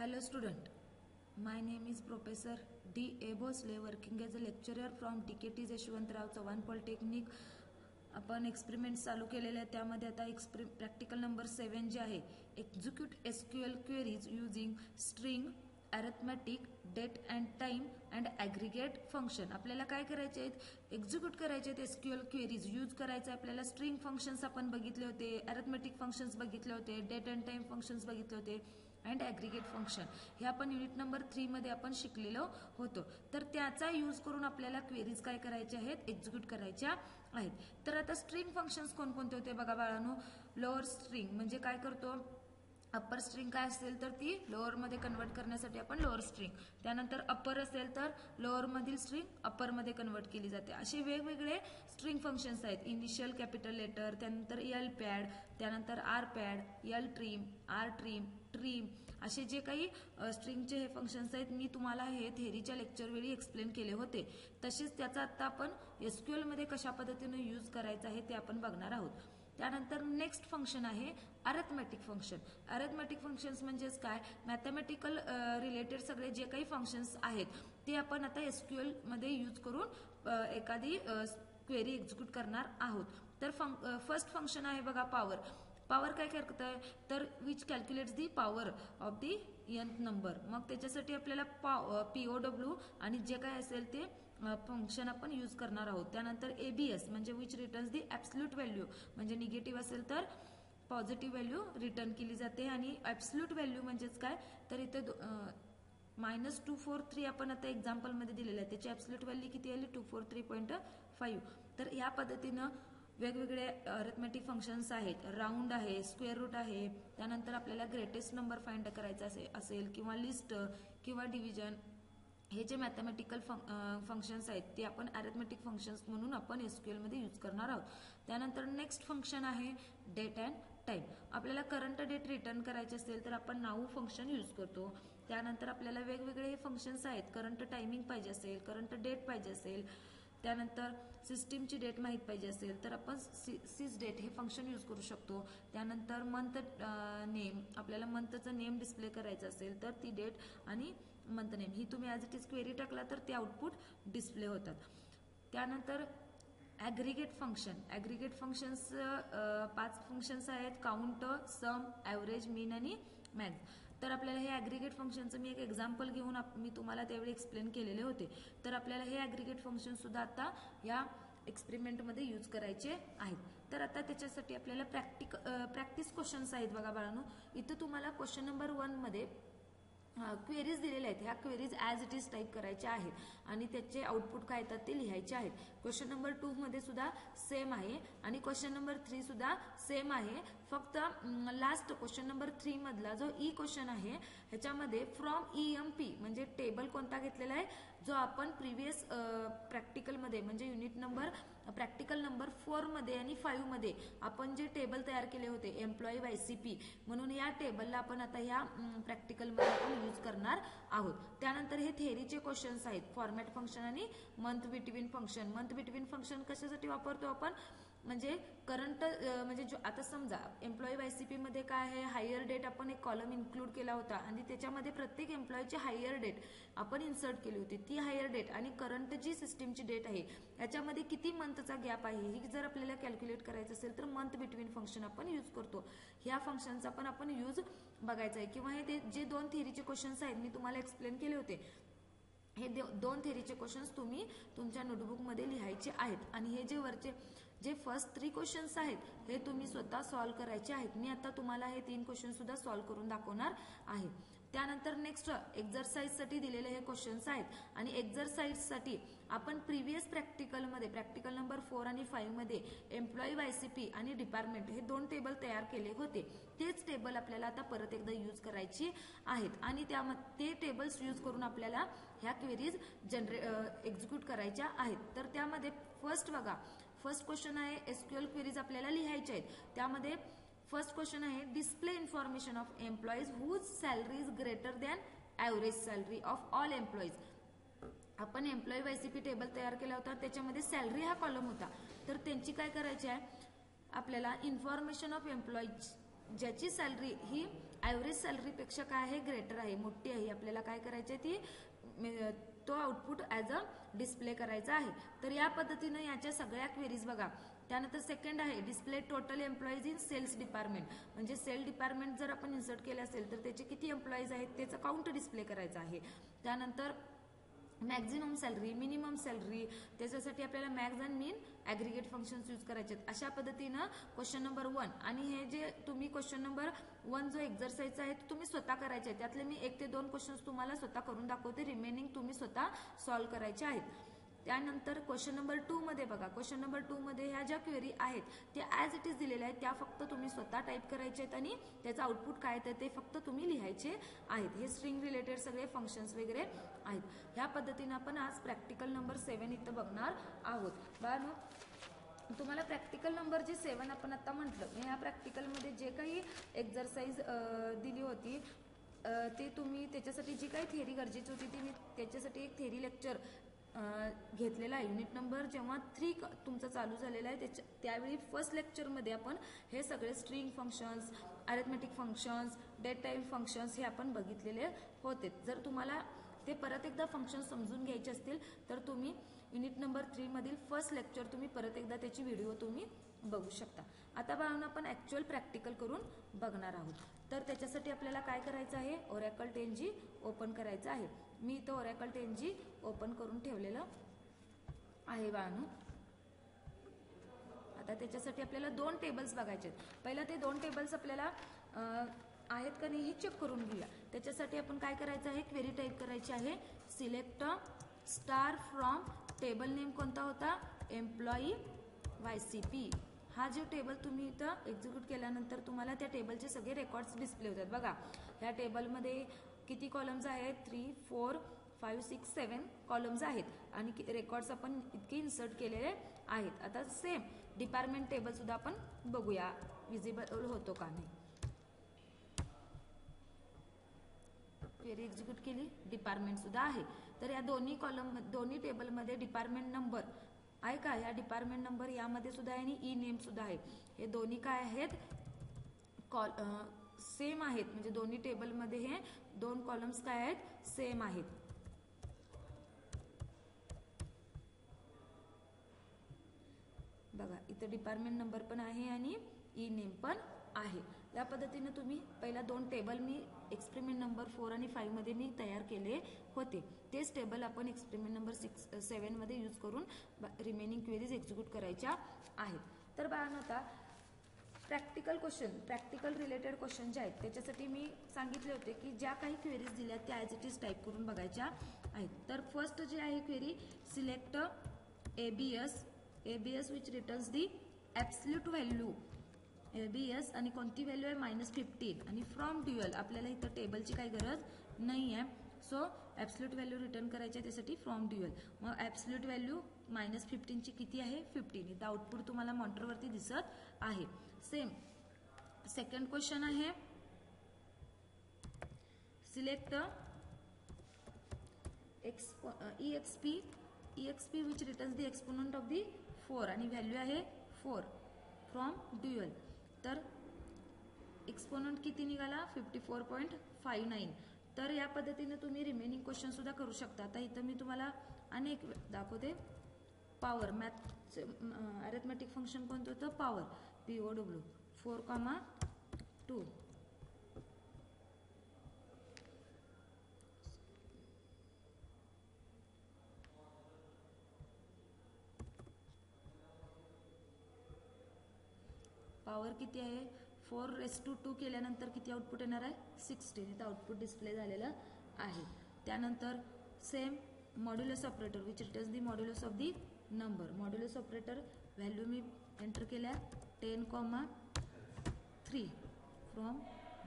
Hello student, my name is Professor D. A. Bhosle, working as a lecturer from TKT Yashwantrao Chavan polytechnic. आपण experiment चालू केलेले आहे त्यामध्ये आता प्रॅक्टिकल नंबर 7 जे आहे execute SQL queries using string arithmetic date and time and aggregate function. आपल्याला काय करायचे आहेत, एक्झिक्यूट करायचे आहेत एसक्यूएल क्वेरीज. यूज करायचं आपल्याला स्ट्रिंग फंक्शन्स आपण बघितले होते, अरिथमेटिक फंक्शन्स बघितले होते, डेट अँड टाइम फंक्शन्स बघितले होते अँड ॲग्रिगेट फंक्शन. हे आपण युनिट नंबर 3 मध्ये आपण शिकलेलो होतो. तर त्याचा यूज करून आपल्याला क्वेरीज काय करायच्या आहेत, एक्झिक्यूट करायच्या आहेत. तर आता स्ट्रिंग फंक्शन्स कोणकोणते होते बघा बाळांनो. लोअर स्ट्रिंग म्हणजे काय करतो, अप्पर स्ट्रिंग काय असेल तर ती लोअर मध्ये कन्वर्ट करण्यासाठी आपण लोअर स्ट्रिंग, त्यानंतर अप्पर असेल तर लोअर मधील स्ट्रिंग अप्पर मध्ये कन्वर्ट केली जाते. असे वेगवेगळे स्ट्रिंग फंक्शन्स आहेत. इनिशियल कॅपिटल लेटर, त्यानंतर एल पॅड, त्यानंतर R pad, L trim, R trim, trim, असे जे काही स्ट्रिंगचे हे फंक्शन्स आहेत मी तुम्हाला हे थेरीच्या लेक्चर वेळी एक्सप्लेन केले होते. तसेच त्याचा आता आपण एसक्यूएल मध्ये कशा पद्धतीने यूज करायचा आहे ते आपण बघणार आहोत. त्यानंतर नेक्स्ट फंक्शन आहे अरिथमेटिक फंक्शन. अरिथमेटिक फंक्शन्स म्हणजेच काय, मॅथमॅटिकल रिलेटेड सगळे जे काही फंक्शन्स आहेत ते आपण आता एसक्यूएल मध्ये यूज करून एखादी क्वेरी एक्झिक्यूट करणार आहोत. तर फर्स्ट फंक्शन आहे बघा पॉवर. पॉवर काय करत आहे तर which calculates the power of the nth number. मग त्याच्यासाठी आपल्याला POW आणि जे काय असेल ते फंक्शन आपण यूज करणार आहोत. त्यानंतर ABS म्हणजे which returns the absolute value, म्हणजे निगेटिव्ह असेल तर पॉझिटिव्ह व्हॅल्यू रिटर्न केली जाते. आणि ऍब्सोल्यूट व्हॅल्यू म्हणजेच काय तर इथे -243 आपण आता एक्झाम्पल मध्ये दिलेलं आहे, त्याची ऍब्सोल्यूट व्हॅल्यू किती आली 243.5. तर या पद्धतीनं वेगवेगळे अरिथमेटिक फंक्शन्स आहेत. राऊंड आहे, स्क्वेअर रूट आहे, त्यानंतर आपल्याला ग्रेटेस्ट नंबर फाइंड करायचा असेल किंवा लिस्ट किंवा डिव्हिजन, हे जे मॅथमॅटिकल फंक्शन्स आहेत ते आपण अरिथमेटिक फंक्शन्स म्हणून आपण एसक्यूएल मध्ये यूज करणार आहोत. त्यानंतर नेक्स्ट फंक्शन आहे डेट अँड टाइम. आपल्याला करंट डेट रिटर्न करायचे असेल तर आपण नाऊ फंक्शन यूज करतो. त्यानंतर आपल्याला वेगवेगळे हे फंक्शन्स आहेत, करंट टायमिंग पाहिजे असेल, करंट डेट पाहिजे असेल, त्यानंतर सिस्टीमची डेट माहीत पाहिजे असेल तर आपण सिस डेट हे फंक्शन यूज करू शकतो. त्यानंतर मंथ नेम, आपल्याला मंथचं नेम डिस्प्ले करायचं असेल तर ती डेट आणि मंथ नेम ही तुम्ही ॲज इट इज क्वेरी टाकला तर ते आउटपुट डिस्प्ले होतात. त्यानंतर aggregate function. Aggregate functions 5 functions आहेत, काउंट, सम, ॲव्हरेज, मीन आणि मॅक्स. तर आपल्याला हे ॲग्रिगेट फंक्शनचं मी एक एक्झाम्पल घेऊन मी तुम्हाला त्यावेळी एक्सप्लेन केलेले होते. तर आपल्याला हे ॲग्रिगेट फंक्शन सुद्धा आता या एक्सपेरिमेंटमध्ये यूज करायचे आहेत. तर आता त्याच्यासाठी आपल्याला प्रॅक्टिस क्वेश्चन्स आहेत बघा बाळांनो. इथं तुम्हाला क्वेश्चन नंबर 1 मध्ये क्वेरीज दिलेल्या आहेत. ह्या queries as it is type करायच्या आहेत आणि त्याचे आउटपुट काय येतात ते लिहायचे आहेत. क्वेश्चन नंबर 2 मध्ये सुद्धा सेम आहे आणि क्वेश्चन नंबर 3 सुद्धा सेम आहे. फक्त लास्ट क्वेश्चन नंबर 3 मधला जो ई क्वेश्चन आहे ह्याच्यामध्ये फ्रॉम EMP म्हणजे टेबल कोणता घेतलेला आहे, जो आपण प्रिव्हियस प्रॅक्टिकलमध्ये म्हणजे युनिट नंबर प्रॅक्टिकल नंबर 4 मध्ये आणि 5 मध्ये आपण जे टेबल तयार केले होते एम्प्लॉई YCP म्हणून, या टेबलला आपण आता ह्या प्रॅक्टिकलमध्ये आपण यूज करणार आहोत. त्यानंतर हे थेरीचे क्वेश्चन्स आहेत, फॉर्मॅट फंक्शन आणि month between function. Month between function कशासाठी वापरतो आपण, म्हणजे करंट म्हणजे आता समजा एम्प्लॉई YCP मध्ये काय आहे, हायर डेट आपण एक कॉलम इन्क्लूड केला होता आणि त्याच्यामध्ये प्रत्येक एम्प्लॉईची हायर डेट आपण इन्सर्ट केली होती. ती हायर डेट आणि करंट जी सिस्टीमची डेट आहे याच्यामध्ये किती मंथचा गॅप आहे ही जर आपल्याला कॅल्क्युलेट करायचं असेल तर मंथ बिटवीन फंक्शन आपण यूज करतो. ह्या फंक्शनचा पण आपण यूज बघायचा आहे. किंवा हे जे 2 थेरीचे क्वेश्चन्स आहेत मी तुम्हाला एक्सप्लेन केले होते, हे 2 थेरीचे क्वेश्चन्स तुम्ही तुमच्या नोटबुकमध्ये लिहायचे आहेत आणि हे जे वरचे जे फर्स्ट 3 क्वेश्चन्स आहेत हे तुम्ही स्वतः सॉल्व्ह करायचे आहेत. मी आता तुम्हाला हे 3 क्वेश्चन सुद्धा सॉल्व्ह करून दाखवणार आहे. त्यानंतर नेक्स्ट एक्झरसाइजसाठी दिलेले हे क्वेश्चन्स आहेत आणि एक्झरसाइजसाठी आपण प्रिव्हियस प्रॅक्टिकलमध्ये प्रॅक्टिकल नंबर 4 आणि 5 मध्ये एम्प्लॉई YCP आणि डिपार्टमेंट हे 2 टेबल तयार केले होते. तेच टेबल आपल्याला आता परत एकदा यूज करायची आहेत आणि ते टेबल्स यूज करून आपल्याला ह्या क्वेरीज एक्झिक्यूट करायच्या आहेत. तर त्यामध्ये फर्स्ट बघा, फर्स्ट क्वेश्चन आहे एसक्यूएल क्वेरीज आपल्याला लिहायच्या आहेत. त्यामध्ये फर्स्ट क्वेश्चन आहे display information of employees whose salary is greater than average salary of all employees. आपण एम्प्लॉई YCP टेबल तयार केला होता, त्याच्यामध्ये सॅलरी हा कॉलम होता. तर त्यांची काय करायची आहे आपल्याला, इन्फॉर्मेशन ऑफ एम्प्लॉईज ज्याची सॅलरी ही ॲव्हरेज सॅलरीपेक्षा काय आहे, ग्रेटर आहे, मोठी आहे, आपल्याला काय करायची आहे ती तो आउटपुट ॲज अ डिस्प्ले करायचा आहे. तर या पद्धतीनं याच्या सगळ्या क्वेरीज बघा. त्यानंतर सेकंड आहे display total employees in sales department, म्हणजे सेल डिपार्टमेंट जर आपण इन्सर्ट केले असेल तर त्याचे किती एम्प्लॉईज आहेत त्याचं काउंट डिस्प्ले करायचं आहे. त्यानंतर मॅक्झिमम सॅलरी, मिनिमम सॅलरी, त्याच्यासाठी आपल्याला max and mean aggregate functions use करायचे आहेत. अशा पद्धतीनं क्वेश्चन नंबर 1 आणि हे जे तुम्ही क्वेश्चन नंबर 1 जो एक्झरसाइज आहे तो तुम्ही स्वतः करायचे आहे. त्यातले मी 1 ते 2 क्वेश्चन्स तुम्हाला स्वतः करून दाखवते, रिमेनिंग तुम्ही स्वतः सॉल्व्ह करायचे आहेत. त्यानंतर क्वेश्चन नंबर 2 मध्ये बघा, क्वेश्चन नंबर 2 मध्ये ह्या ज्या क्वेरी आहेत त्या ॲज इट इज दिलेल्या आहेत, त्या फक्त तुम्ही स्वतः टाईप करायचे आहेत आणि त्याचं आउटपुट काय आहे ते फक्त तुम्ही लिहायचे आहेत. हे स्ट्रिंग रिलेटेड सगळे फंक्शन्स वगैरे आहेत. ह्या पद्धतीने आपण आज प्रॅक्टिकल नंबर 7 इथं बघणार आहोत. बाळांनो, तुम्हाला प्रॅक्टिकल नंबर जे 7 आपण आता म्हटलं, ह्या प्रॅक्टिकलमध्ये जे काही एक्झरसाइज दिली होती ते तुम्ही त्याच्यासाठी जी काही थेरी गरजेची होती ती मी त्याच्यासाठी एक थेरी लेक्चर घेतलेला आहे. युनिट नंबर जेव्हा 3 तुमचा चालू झालेला आहे त्यावेळी फर्स्ट लेक्चरमध्ये आपण हे सगळे string functions, arithmetic functions, date time functions हे आपण बघितलेले होते. जर तुम्हाला ते परत एकदा फंक्शन समजून घ्यायचे असतील तर तुम्ही युनिट नंबर 3 मधील फर्स्ट लेक्चर तुम्ही परत एकदा त्याची व्हिडिओ तुम्ही बघू शकता. आता बाळांनो आपण ॲक्च्युअल प्रॅक्टिकल करून बघणार आहोत. तर त्याच्यासाठी आपल्याला काय करायचं आहे, ओरॅकल 10G ओपन करायचं आहे. मी इथं ओरॅकल 10G ओपन करून ठेवलेलं आहे बाळांनो. आता त्याच्यासाठी आपल्याला 2 टेबल्स बघायचे आहेत. पहिला ते 2 टेबल्स आपल्याला आहेत का नाही हे चेक करून घेऊया. त्याच्यासाठी आपण काय करायचं आहे, क्वेरी टाईप करायची आहे, select star from table name कोणता होता, एम्प्लॉई YCP. हा जो टेबल तुम्ही इथं एक्झिक्यूट केल्यानंतर तुम्हाला त्या टेबलचे सगळे रेकॉर्ड्स डिस्प्ले होतात. बघा ह्या टेबलमध्ये किती कॉलम्स आहेत, 3, 4, 5, 6, 7 कॉलम्स आहेत आणि रेकॉर्ड्स आपण इतके इन्सर्ट केलेले आहेत. आता सेम डिपार्टमेंट टेबल सुद्धा आपण बघूया विजिबल होतो का नाही. क्वेरी एक्झिक्यूट केली, डिपार्टमेंट सुद्धा आहे. तर या दोन्ही टेबलमध्ये डिपार्टमेंट नंबर आहे का, या डिपार्टमेंट नंबर यामध्ये सुद्धा आहे आणि ई नेम सुद्धा आहे. हे दोन्ही काय आहेत, सेम आहेत, म्हणजे दोन्ही टेबलमध्ये हे 2 कॉलम्स काय आहेत, सेम आहेत. बघा इथं डिपार्टमेंट नंबर पण आहे आणि ई नेम पण आहे. या पद्धतीने तुम्ही पहिला 2 टेबल मी एक्सपेरिमेंट नंबर 4 आणि 5 मध्ये मी तयार केले होते. तेच टेबल आपण एक्सपेरिमेंट नंबर 7 मध्ये यूज करून रिमेनिंग क्वेरीज एक्झिक्यूट करायच्या आहेत. तर बाळांनो आता practical question, practical related question जे आहेत त्याच्यासाठी मी सांगितले होते की ज्या काही क्वेरीज दिल्या त्या ॲज इट इज टाईप करून बघायच्या आहेत. तर फर्स्ट जे आहे query, select ABS which returns the absolute value, ABS आणि कोणती व्हॅल्यू आहे -15 आणि फ्रॉम ड्युअल. आपल्याला इथं टेबलची काही गरज नाही आहे, सो ॲब्सल्यूट व्हॅल्यू रिटर्न करायची आहे, त्यासाठी फ्रॉम ड्युअल. मग ॲब्सल्यूट व्हॅल्यू -15ची किती आहे, 15. इथं आउटपुट तुम्हाला मॉनिटरवरती दिसत आहे. सेम सेकंड क्वेश्चन आहे, select EXP which returns the exponent of the 4 आणि व्हॅल्यू आहे 4 फ्रॉम ड्युअल. तर एक्सपोनंट किती निघाला, 54.59. तर या पद्धतीने तुम्ही रिमेनिंग क्वेश्चन सुद्धा करू शकता. आता इथं मी तुम्हाला अनेक दाखवते. पॉवर मॅथ अरिथमेटिक फंक्शन कोणतं होतं, पॉवर POW 4,2. पॉवर किती आहे, 4⁻² केल्यानंतर किती आउटपुट येणार आहे, 16. इथं आउटपुट डिस्प्ले झालेलं आहे. त्यानंतर same modulus operator which returns the modulus of the number. Modulus operator value me enter केल्या 10,3 फ्रॉम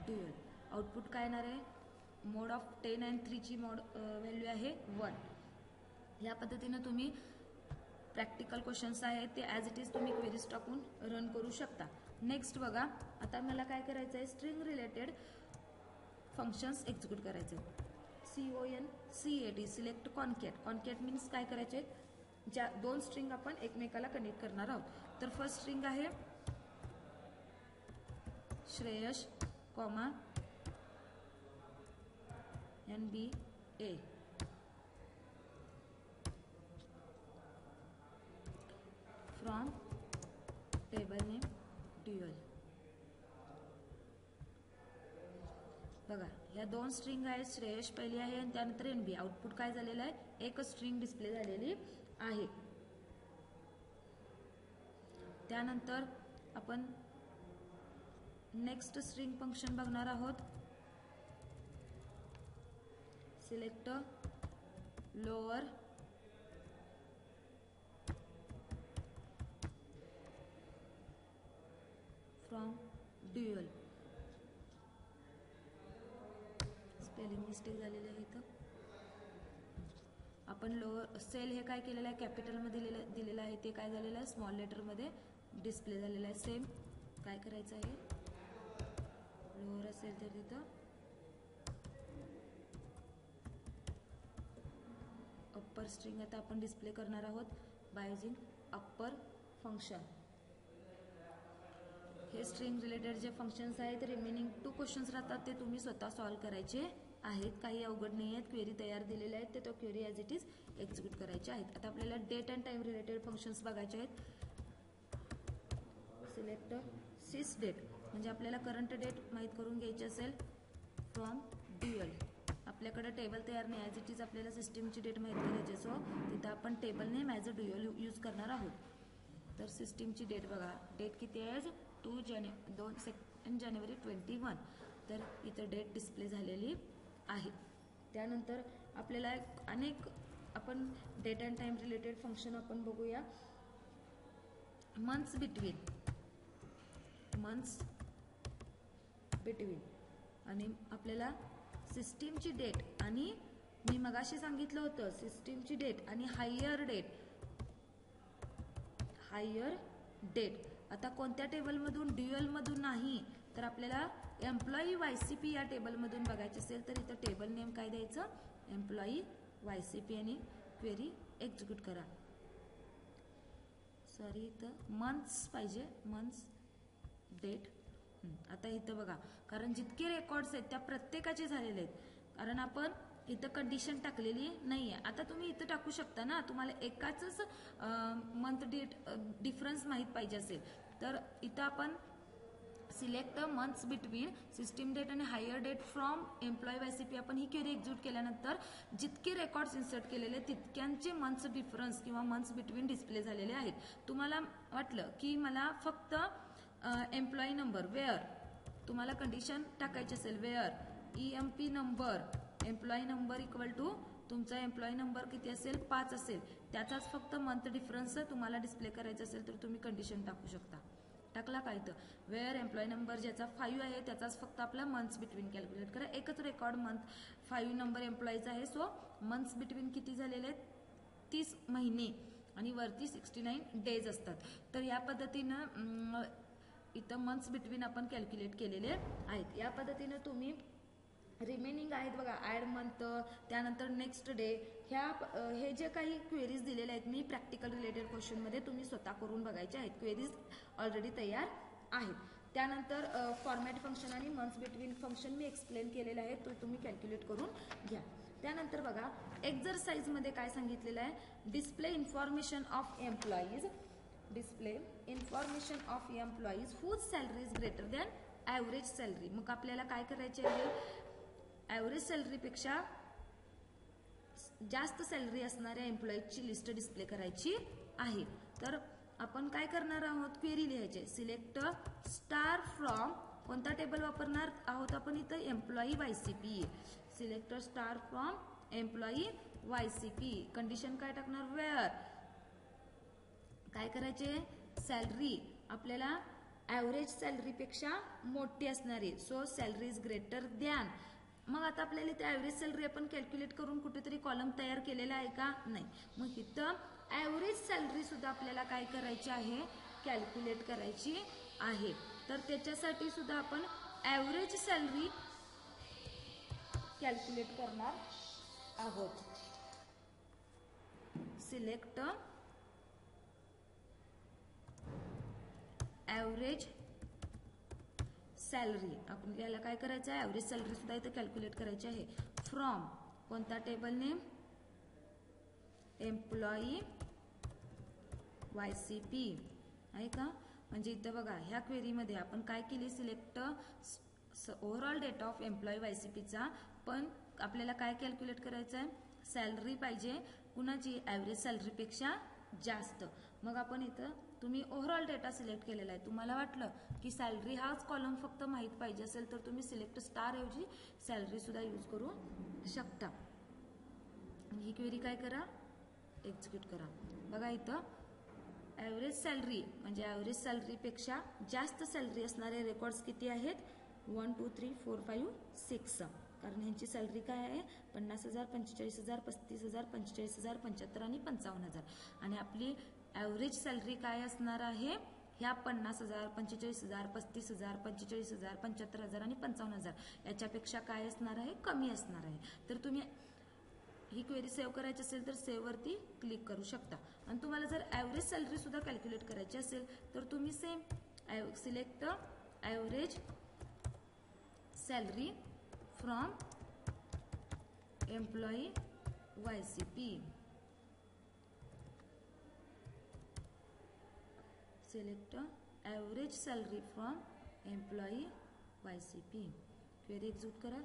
ड्युअल. आउटपुट काय येणार आहे, मोड ऑफ 10 आणि 3ची व्हॅल्यू आहे 1. या पद्धतीनं तुम्ही प्रॅक्टिकल क्वेश्चन्स आहेत ते ॲज इट इज तुम्ही क्वेरीज टाकून रन करू शकता. नेक्स्ट बघा, आता मला काय करायचं आहे, स्ट्रिंग रिलेटेड फंक्शन्स एक्झिक्यूट करायचे. CONCAT select concat. Concat means काय करायचे, ज्या 2 स्ट्रिंग आपण एकमेकाला कनेक्ट करणार आहोत. तर फर्स्ट स्ट्रिंग आहे Shreyash, NBA from table name dual. बघा ह्या दोन स्ट्रिंग आहेत, श्रेयश पहिली आहे आणि त्यानंतर NB. आउटपुट काय झालेलं आहे, एकच स्ट्रिंग डिस्प्ले झालेली आहे. त्यानंतर आपण नेक्स्ट स्ट्रिंग फंक्शन बघणार आहोत. Select lower from dual. Spelling mistake झालेली आहे इथं. आपण लोअर सेल हे काय केलेलं आहे, कॅपिटलमध्ये दिलेलं आहे, ते काय झालेलं आहे, स्मॉल लेटरमध्ये डिस्प्ले झालेलं आहे. सेम काय करायचं आहे, लोअर असेल तर तिथं अप्पर स्ट्रिंग आता आपण डिस्प्ले करणार आहोत बाय युजिंग अप्पर फंक्शन. हे स्ट्रिंग रिलेटेड जे फंक्शन्स आहेत, रिमेनिंग 2 क्वेश्चन्स राहतात ते तुम्ही स्वतः सॉल्व्ह करायचे आहेत. काही अवघड नाही आहेत. क्वेरी तयार दिलेले आहेत, ते तो query as it is execute करायचे आहेत. आता आपल्याला date and time related functions बघायचे आहेत. सिलेक्ट सिस डेट म्हणजे आपल्याला करंट डेट माहीत करून घ्यायची असेल फ्रॉम ड्युअल. आपल्याकडे टेबल तयार नाही, ॲज इट इज आपल्याला सिस्टीमची डेट माहीत करायची. सो तिथं आपण table name as a dual use करणार आहोत. तर सिस्टीमची डेट बघा, डेट किती आहे, 2 जानेवारी 21. तर इथं डेट डिस्प्ले झालेली आहे. त्यानंतर आपल्याला अनेक आपण date and time related function आपण बघूया. मंथ्स बिटवीन आणि आपल्याला सिस्टीमची डेट आणि मी मगाशी सांगितलं होतं सिस्टीमची डेट आणि हायर डेट. आता कोणत्या टेबलमधून, ड्युअलमधून नाही तर आपल्याला एम्प्लॉई YCP या टेबलमधून बघायचे असेल तर इथं टेबल नेम काय द्यायचं, एम्प्लॉई YCP आणि क्वेरी एक्झिक्यूट करा. सॉरी इथं मंथ्स पाहिजे, मंथ्स डेट. आता इथं बघा, कारण जितके रेकॉर्ड्स आहेत त्या प्रत्येकाचे झालेले आहेत, कारण आपण इथं कंडिशन टाकलेली नाहीये. आता तुम्ही इथं टाकू शकता ना, तुम्हाला एकाच मंथ डेट डिफरन्स माहीत पाहिजे असेल तर इथं आपण select months between system date आणि hire date from employee YCP आपण ही क्वेरी एक्झिक्यूट केल्यानंतर जितके रेकॉर्ड्स इन्सर्ट केलेले तितक्यांचे मंथ्स डिफरन्स किंवा मंथ्स बिटवीन डिस्प्ले झालेले आहेत. तुम्हाला वाटलं की मला फक्त एम्प्लॉई नंबर वेअर, तुम्हाला कंडिशन टाकायची असेल where EMP number, employee number equal to तुमचा एम्प्लॉई नंबर किती असेल 5 असेल, त्याचाच फक्त मंथ डिफरन्स तुम्हाला डिस्प्ले करायचा असेल तर तुम्ही कंडिशन टाकू शकता. टाकला काय तर वेअर एम्प्लॉई नंबर ज्याचा 5 आहे त्याचाच फक्त आपला मंथ्स बिटवीन कॅल्क्युलेट करा. एकच रेकॉर्ड मंथ 5 नंबर एम्प्लॉईचा आहे. सो मंथ्स बिटवीन किती झालेले आहेत, 30 महिने आणि वरती 69 डेज असतात. तर या पद्धतीनं इथं मंथ्स बिटवीन आपण कॅल्क्युलेट केलेले आहेत. या पद्धतीनं तुम्ही रिमेनिंग आहेत बघा, ॲड मंथ, त्यानंतर नेक्स्ट डे, हे जे काही क्वेरीज दिलेले आहेत मी प्रॅक्टिकल रिलेटेड क्वेश्चनमध्ये तुम्ही स्वतः करून बघायचे आहेत. क्वेरीज ऑलरेडी तयार आहेत. त्यानंतर फॉर्मॅट फंक्शन आणि मंथ्स बिटवीन फंक्शन मी एक्सप्लेन केलेलं आहे, तो तुम्ही कॅल्क्युलेट करून घ्या. त्यानंतर बघा एक्झरसाइजमध्ये काय सांगितलेलं आहे, display information of employees whose salary is greater than average salary. मग आपल्याला काय करायचे आहे, ॲव्हरेज सॅलरीपेक्षा जास्त सॅलरी असणाऱ्या एम्प्लॉईजची लिस्ट डिस्प्ले करायची आहे. तर आपण काय करणार आहोत, क्वेरी लिहायचे. सिलेक्ट स्टार फ्रॉम, कोणता टेबल वापरणार आहोत आपण इथं, employee YCP. Select star from employee YCP. Condition काय टाकणार, वेअर काय करायचे, सॅलरी आपल्याला ॲव्हरेज सॅलरीपेक्षा मोठी असणारी, so salary is greater than. मग आता आपल्याला इथे ॲव्हरेज सॅलरी आपण कॅल्क्युलेट करून कुठेतरी कॉलम तयार केलेला आहे का, नाही. मग इथं ॲव्हरेज सॅलरी सुद्धा आपल्याला काय करायची आहे, कॅल्क्युलेट करायची आहे. तर त्याच्यासाठी सुद्धा आपण ॲव्हरेज सॅलरी कॅल्क्युलेट करणार आहोत. सिलेक्ट ॲव्हरेज सॅलरी, आपण याला काय करायचं आहे, ॲव्हरेज सॅलरी सुद्धा इथं कॅल्क्युलेट करायची आहे फ्रॉम कोणता टेबल नेम एम्प्लॉई YCP आहे का. म्हणजे इथं बघा ह्या क्वेरीमध्ये आपण काय केली select overall data of employee YCPचा पण आपल्याला काय कॅल्क्युलेट करायचं आहे सॅलरी पाहिजे कुणाची ॲव्हरेज सॅलरीपेक्षा जास्त. मग आपण इथं तुम्ही ओव्हरऑल डेटा सिलेक्ट केलेला आहे तुम्हाला वाटलं की सॅलरी हाच कॉलम फक्त माहीत पाहिजे असेल तर तुम्ही सिलेक्ट स्टार ऐवजी सॅलरी सुद्धा यूज करू शकता. ही क्वेरी काय करा एक्झिक्यूट करा. बघा इथं ॲव्हरेज सॅलरी म्हणजे ॲव्हरेज सॅलरीपेक्षा जास्त सॅलरी असणारे रेकॉर्ड्स किती आहेत 1 2 3 4 5 6 कारण ह्यांची सॅलरी काय आहे 50,000 45,000 35,000 45,000 75 आणि 55,000 आणि आपली ॲव्हरेज सॅलरी काय असणार आहे ह्या 50,000 45,000 35,000 45,000 75,000 आणि 55,000 याच्यापेक्षा काय असणार आहे कमी असणार आहे. तर तुम्ही ही क्वेरी सेव्ह करायची असेल तर सेव्ह वरती क्लिक करू शकता. आणि तुम्हाला जर ॲव्हरेज सॅलरी सुद्धा कॅल्क्युलेट करायची असेल तर तुम्ही same select average salary from employee YCP select average salary from employee YCP query execute करा.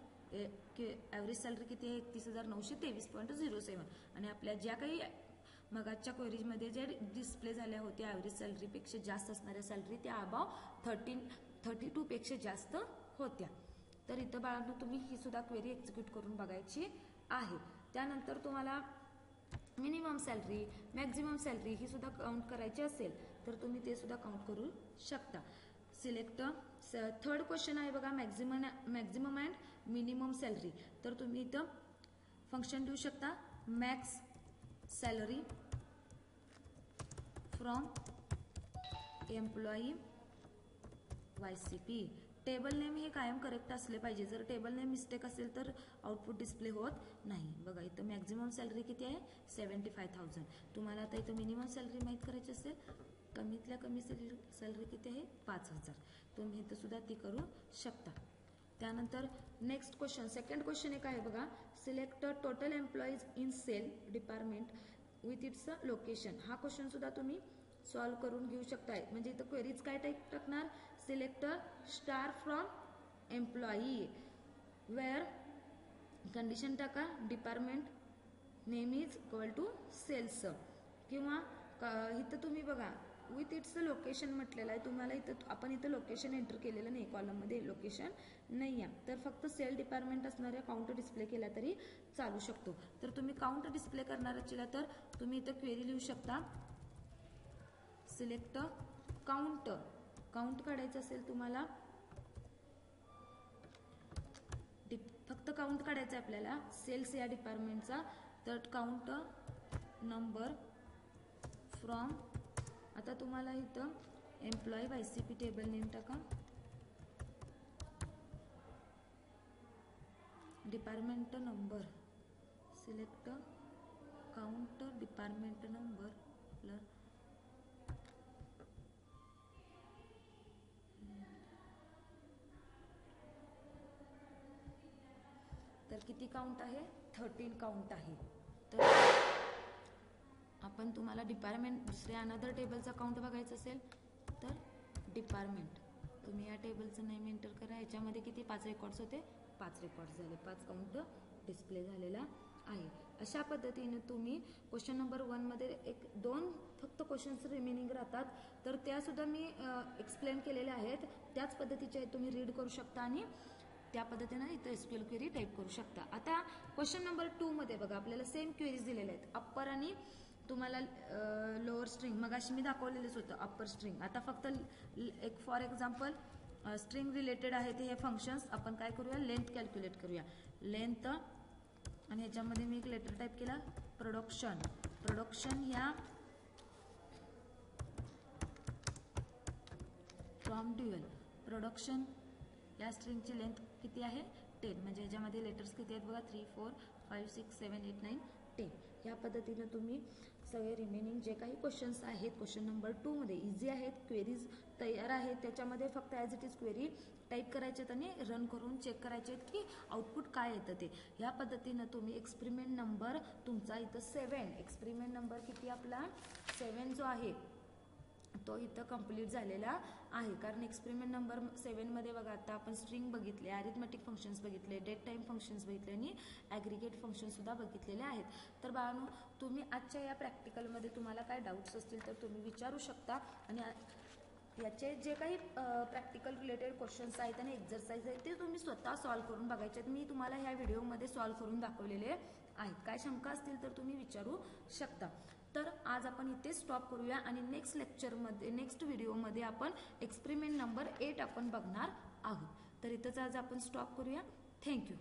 ॲव्हरेज सॅलरी किती आहे 31,923.07 आणि आपल्या ज्या काही मगाच्या क्वेरीजमध्ये जे डिस्प्ले झाल्या होत्या ॲव्हरेज सॅलरीपेक्षा जास्त असणाऱ्या सॅलरी त्या अबाव 32 पेक्षा जास्त होत्या. तर इथं बाळांनो तुम्ही ही सुद्धा क्वेरी एक्झिक्यूट करून बघायची आहे. त्यानंतर तुम्हाला मिनिमम सॅलरी मॅक्झिमम सॅलरी ही सुद्धा काउंट करायची असेल तर तुम्ही ते सुद्धा काउंट करू शकता. सिलेक्ट थर्ड क्वेश्चन आहे बघा मॅक्झिमम अँड मिनिमम सॅलरी. तर तुम्ही इथं फंक्शन देऊ शकता max salary from employee YCP. Table name हे कायम करेक्ट असले पाहिजे जर टेबल नेम मिस्टेक असेल तर आउटपुट डिस्प्ले होत नाही. बघा इथं मॅक्झिमम सॅलरी किती आहे 75,000. तुम्हाला आता इथं मिनिमम सॅलरी माहीत करायची असेल कमीतल्या कमी सॅलरी किती आहे 5,000. तुम्ही इथं सुद्धा ती करू शकता. त्यानंतर नेक्स्ट क्वेश्चन सेकंड क्वेश्चन एक आहे बघा select total employees in sale department with its location. हा क्वेश्चन सुद्धा तुम्ही सॉल्व्ह करून घेऊ शकताय. म्हणजे इथं क्वेरीज काय टाईप टाकणार select star from employee where condition टाका department name is equal to sales किंवा इथं तुम्ही बघा विथ इट्स लोकेशन म्हटलेलं आहे तुम्हाला इथं आपण इथं लोकेशन एंटर केलेलं नाही कॉलममध्ये लोकेशन नाही आहे तर फक्त सेल डिपार्टमेंट असणाऱ्या काउंट डिस्प्ले केला तरी चालू शकतो. तर तुम्ही काउंट डिस्प्ले करणार असेल तर तुम्ही इथं क्वेरी लिहू शकता सिलेक्ट काउंट काढायचं असेल तुम्हाला फक्त काउंट काढायचं आहे आपल्याला सेल्स या डिपार्टमेंटचा तर काउंट नंबर फ्रॉम आता तुम्हाला इथं एम्प्लॉई YCP टेबल नेम टाका department number select count department number तर किती काउंट आहे 13 काउंट आहे. तर आपण तुम्हाला डिपार्टमेंट दुसऱ्या अनदर टेबलचा काउंट बघायचा असेल तर डिपार्टमेंट तुम्ही या टेबलचं नेम एंटर करा. याच्यामध्ये किती 5 रेकॉर्ड्स होते 5 रेकॉर्ड्स झाले 5 काउंट डिस्प्ले झालेला आहे. अशा पद्धतीने तुम्ही क्वेश्चन नंबर 1 मध्ये 1-2 फक्त क्वेश्चन्स रिमेनिंग राहतात तर त्या सुद्धा मी एक्सप्लेन केलेल्या आहेत. त्याच पद्धतीचे तुम्ही रीड करू शकता आणि त्या पद्धतीने इथं SQL क्वेरी टाईप करू शकता. आता क्वेश्चन नंबर 2 मध्ये बघा आपल्याला सेम क्वेरीज दिलेल्या आहेत अप्पर आणि तुम्हाला लोअर स्ट्रिंग मगाशी मी दाखवलेलंच होतं अप्पर स्ट्रिंग. आता फक्त एक फॉर एक्झाम्पल स्ट्रिंग रिलेटेड आहे ते हे फंक्शन्स आपण काय करूया लेंथ कॅल्क्युलेट करूया. लेंथ आणि ह्याच्यामध्ये मी एक लेटर टाईप केला प्रोडक्शन ह्या फ्रॉम ड्युअल प्रोडक्शन या स्ट्रिंगची लेंथ किती आहे 10 म्हणजे ह्याच्यामध्ये लेटर्स किती आहेत बघा 3 4 5 6 7 8 9 10. या पद्धतीने तुम्ही सगळे रिमेनिंग जे काही क्वेश्चन्स आहेत क्वेश्चन नंबर 2 मध्ये इझी आहेत, क्वेरीज तयार आहेत, त्याच्यामध्ये फक्त as it is query type करायचे आहेत आणि रन करून चेक करायचे आहेत की आउटपुट काय येतं ते. या पद्धतीनं तुम्ही एक्सपेरिमेंट नंबर तुमचा इथं 7 एक्सपेरिमेंट नंबर किती आपला 7 जो आहे तो इथं कंप्लीट झालेला आहे. कारण एक्सपेरिमेंट नंबर 7 मध्ये बघा आता आपण स्ट्रिंग बघितले, अरिथमेटिक फंक्शन्स बघितले, डेट टाइम फंक्शन्स बघितले आणि ॲग्रिगेट फंक्शन सुद्धा बघितलेले आहेत. तर बाळांनो तुम्ही आजच्या या प्रॅक्टिकलमध्ये तुम्हाला काय डाऊट्स असतील तर तुम्ही विचारू शकता आणि याचे जे काही प्रॅक्टिकल रिलेटेड क्वेश्चन्स आहेत आणि एक्झरसाइज आहेत ते तुम्ही स्वतः सॉल्व्ह करून बघायचे आहेत. मी तुम्हाला ह्या व्हिडिओमध्ये सॉल्व्ह करून दाखवलेले आहेत. काय शंका असतील तर तुम्ही विचारू शकता. तर आज आपण इथे स्टॉप करूया आणि नेक्स्ट लेक्चरमध्ये नेक्स्ट व्हिडिओमध्ये आपण एक्सपेरिमेंट नंबर 8 आपण बघणार आहोत. तर इथंच आज आपण स्टॉप करूया. थँक्यू.